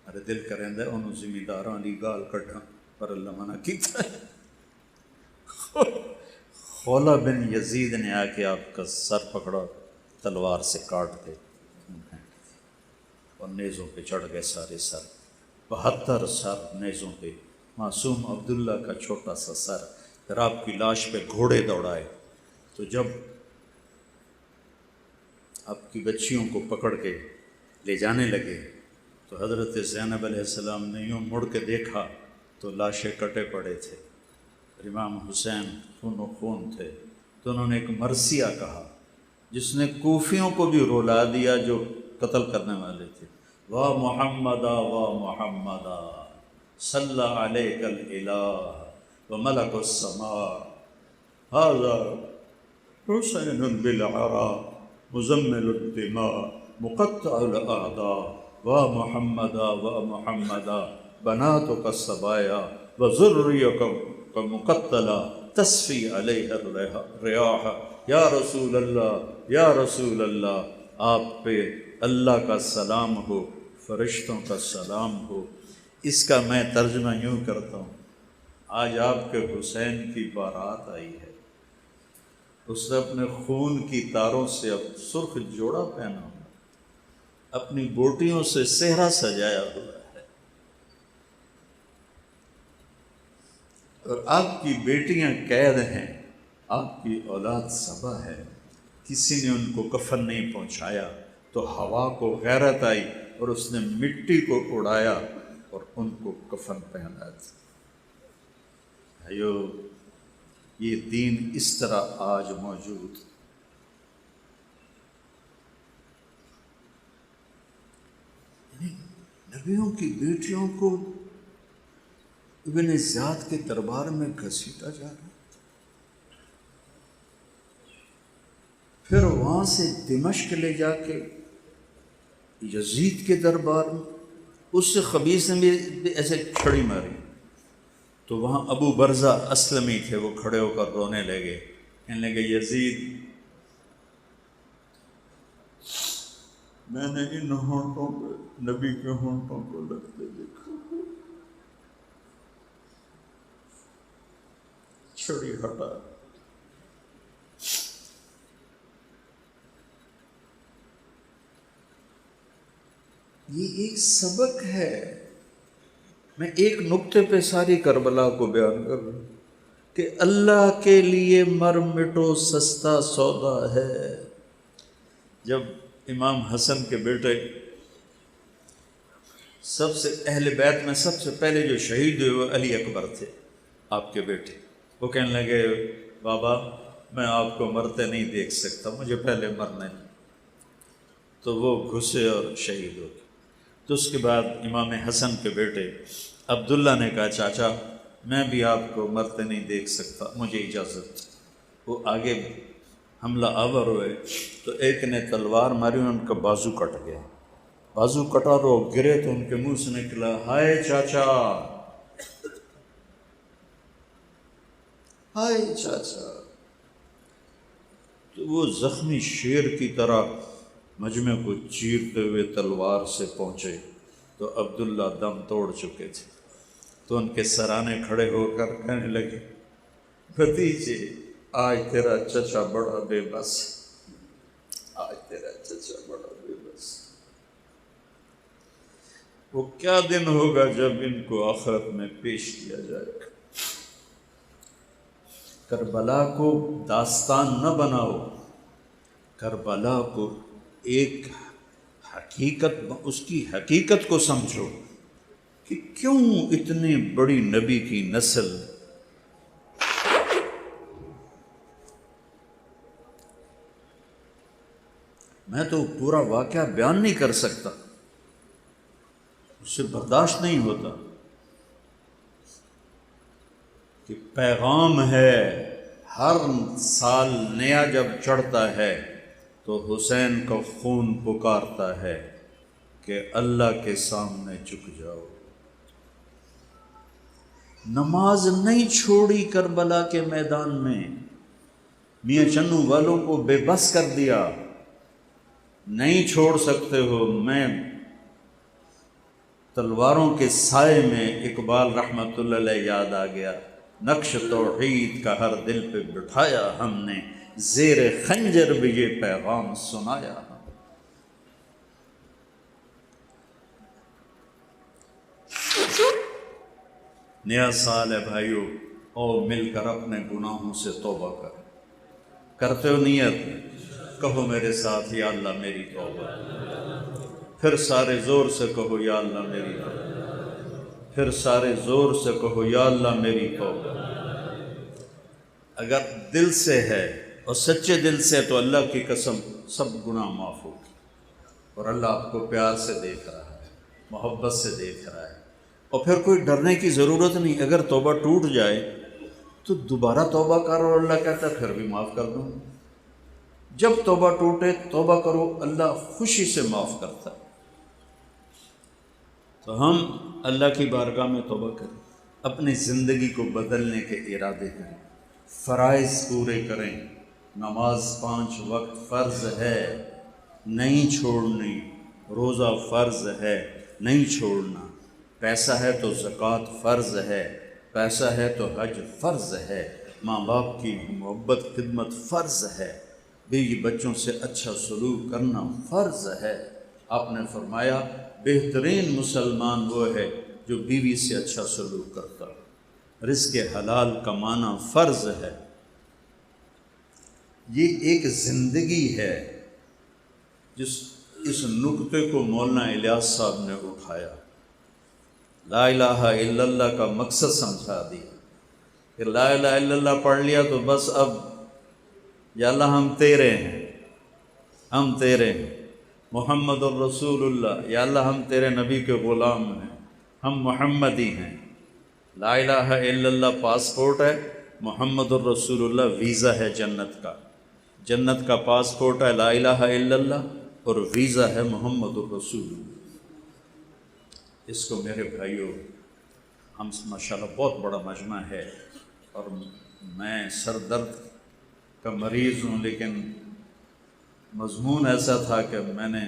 ارے دل کریں دے انہوں زمینداراں دی گال کٹھا، پر اللہ منع کیتا ہے۔ خولہ بن یزید نے آ کے آپ کا سر پکڑا، تلوار سے کاٹ کے اور نیزوں پہ چڑھ گئے سارے سر، 72 سر نیزوں پہ، معصوم عبداللہ کا چھوٹا سا سر۔ پھر آپ کی لاش پہ گھوڑے دوڑائے۔ تو جب آپ کی بچیوں کو پکڑ کے لے جانے لگے تو حضرت زینب علیہ السلام نے یوں مڑ کے دیکھا تو لاشیں کٹے پڑے تھے، امام حسین خون و خون تھے۔ تو انہوں نے ایک مرثیہ کہا جس نے کوفیوں کو بھی رولا دیا جو قتل کرنے والے تھے، واہ محمدا واہ محمدا صلی علیک الالہ و ملک السماء ھذا حسین بالعرا مزمل الدماء مقطع الاعداء واہ محمدا واہ محمدا بناتک الصبایا وذریک مقتلا تصفی علیہ الریاح۔ یا رسول اللہ یا رسول اللہ، آپ پہ اللہ کا سلام ہو، فرشتوں کا سلام ہو۔ اس کا میں ترجمہ یوں کرتا ہوں، آج آپ کے حسین کی بارات آئی ہے، اس نے اپنے خون کی تاروں سے اب سرخ جوڑا پہنا ہوا، اپنی بوٹیوں سے صحرا سجایا ہوا ہے، اور آپ کی بیٹیاں قید ہیں، آپ کی اولاد صبا ہے، کسی نے ان کو کفن نہیں پہنچایا۔ تو ہوا کو غیرت آئی اور اس نے مٹی کو اڑایا اور ان کو کفن پہنایا تھا۔ بھائیو، یہ دین اس طرح آج موجود، نبیوں کی بیٹیوں کو ابن زیاد کے دربار میں گھسیٹا جا رہا، پھر وہاں سے دمشق لے جا کے یزید کے دربار میں، اس سے خبیث نے بھی ایسے چھڑی ماری۔ تو وہاں ابو برزہ اسلمی تھے، وہ کھڑے ہو کر رونے لگے، کہنے لگے یزید، میں نے ان ہونٹوں پہ نبی کے ہونٹوں کو لگتے دیکھا، چھڑی ہٹا۔ یہ ایک سبق ہے۔ میں ایک نقطے پہ ساری کربلا کو بیان کر رہا ہوں کہ اللہ کے لیے مر مٹو سستا سودا ہے۔ جب امام حسن کے بیٹے، سب سے اہل بیت میں سب سے پہلے جو شہید ہوئے وہ علی اکبر تھے، آپ کے بیٹے، وہ کہنے لگے بابا میں آپ کو مرتے نہیں دیکھ سکتا، مجھے پہلے مرنا ہے۔ تو وہ گھسے اور شہید ہو گئے۔ تو اس کے بعد امام حسن کے بیٹے عبداللہ نے کہا چاچا میں بھی آپ کو مرتے نہیں دیکھ سکتا، مجھے اجازت۔ وہ آگے حملہ آور ہوئے تو ایک نے تلوار ماری، ان کا بازو کٹ گیا، بازو کٹا تو گرے تو ان کے منہ سے نکلا ہائے چاچا، ہائے چاچا۔ تو وہ زخمی شیر کی طرح مجمع کو چیرتے ہوئے تلوار سے پہنچے تو عبداللہ دم توڑ چکے تھے، تو ان کے سرانے کھڑے ہو کر کہنے لگے، بھتیجے آج تیرا چچا بڑا بے بس، آج تیرا چچا بڑا بے بس۔ وہ کیا دن ہوگا جب ان کو آخرت میں پیش کیا جائے گا۔ کربلا کو داستان نہ بناؤ، کربلا کو ایک حقیقت، اس کی حقیقت کو سمجھو کہ کیوں اتنی بڑی نبی کی نسل میں تو پورا واقعہ بیان نہیں کر سکتا، اس سے برداشت نہیں ہوتا کہ پیغام ہے ہر سال نیا جب چڑھتا ہے تو حسین کا خون پکارتا ہے کہ اللہ کے سامنے جھک جاؤ۔ نماز نہیں چھوڑی کربلا کے میدان میں، میاں چنو والوں کو بے بس کر دیا، نہیں چھوڑ سکتے ہو۔ میں تلواروں کے سائے میں اقبال رحمۃ اللہ علیہ یاد آ گیا، نقش توحید کا ہر دل پہ بٹھایا ہم نے، زیر خنجر بھی یہ پیغام سنایا۔ نیا سال ہے بھائیو، او مل کر اپنے گناہوں سے توبہ کرتے ہو نیت؟ کہو میرے ساتھ، یا اللہ میری توبہ۔ پھر سارے زور سے کہو، یا اللہ میری توبہ۔ پھر سارے زور سے کہو، یا اللہ میری توبہ۔ اگر دل سے ہے اور سچے دل سے تو اللہ کی قسم سب گناہ معاف ہوگی، اور اللہ آپ کو پیار سے دیکھ رہا ہے، محبت سے دیکھ رہا ہے، اور پھر کوئی ڈرنے کی ضرورت نہیں۔ اگر توبہ ٹوٹ جائے تو دوبارہ توبہ کرو، اللہ کہتا ہے پھر بھی معاف کر دوں۔ جب توبہ ٹوٹے توبہ کرو، اللہ خوشی سے معاف کرتا ہے۔ تو ہم اللہ کی بارگاہ میں توبہ کریں، اپنی زندگی کو بدلنے کے ارادے کریں، فرائض پورے کریں۔ نماز 5 وقت فرض ہے، نہیں چھوڑنی۔ روزہ فرض ہے، نہیں چھوڑنا۔ پیسہ ہے تو زکوٰۃ فرض ہے، پیسہ ہے تو حج فرض ہے، ماں باپ کی محبت خدمت فرض ہے، بیوی بچوں سے اچھا سلوک کرنا فرض ہے۔ آپ نے فرمایا بہترین مسلمان وہ ہے جو بیوی سے اچھا سلوک کرتا ہے۔ رزق حلال کمانا فرض ہے۔ یہ ایک زندگی ہے اس نکتے کو مولانا الیاس صاحب نے اٹھایا، لا الہ الا اللہ کا مقصد سمجھا دیا کہ لا الہ الا اللہ پڑھ لیا تو بس اب یا اللہ ہم تیرے ہیں، ہم تیرے ہیں، محمد الرسول اللہ، یا اللہ ہم تیرے نبی کے غلام ہیں، ہم محمدی ہیں۔ لا الہ الا اللہ پاسپورٹ ہے، محمد الرسول اللہ ویزا ہے جنت کا، جنت کا پاسپورٹ ہے لا الہ الا اللہ، اور ویزا ہے محمد الرسول اللہ۔ اس کو میرے بھائیوں، ہم ماشاءاللہ بہت بڑا مجمع ہے، اور میں سر درد کا مریض ہوں، لیکن مضمون ایسا تھا کہ میں نے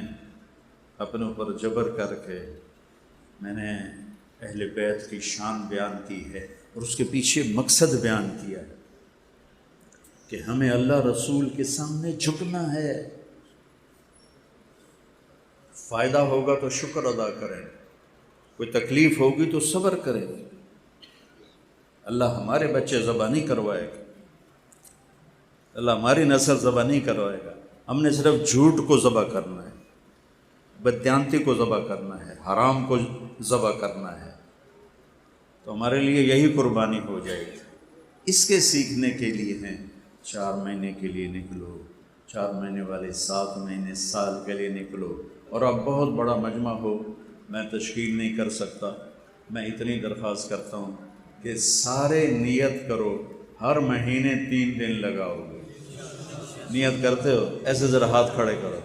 اپنے اوپر جبر کر کے میں نے اہل بیت کی شان بیان کی ہے، اور اس کے پیچھے مقصد بیان کیا ہے کہ ہمیں اللہ رسول کے سامنے جھکنا ہے۔ فائدہ ہوگا تو شکر ادا کریں، کوئی تکلیف ہوگی تو صبر کریں۔ اللہ ہمارے بچے ذبح نہیں کروائے گا، اللہ ہماری نسل ذبح نہیں کروائے گا۔ ہم نے صرف جھوٹ کو ذبح کرنا ہے، بددیانتی کو ذبح کرنا ہے، حرام کو ذبح کرنا ہے، تو ہمارے لیے یہی قربانی ہو جائے گی۔ اس کے سیکھنے کے لیے ہیں 4 مہینے کے لیے نکلو، 4 مہینے والے 7 مہینے سال کے لیے نکلو، اور اب بہت بڑا مجمع ہو میں تشکیل نہیں کر سکتا، میں اتنی درخواست کرتا ہوں کہ سارے نیت کرو، ہر مہینے 3 دن لگاؤ گے۔ نیت کرتے ہو؟ ایسے ذرا ہاتھ کھڑے کرو۔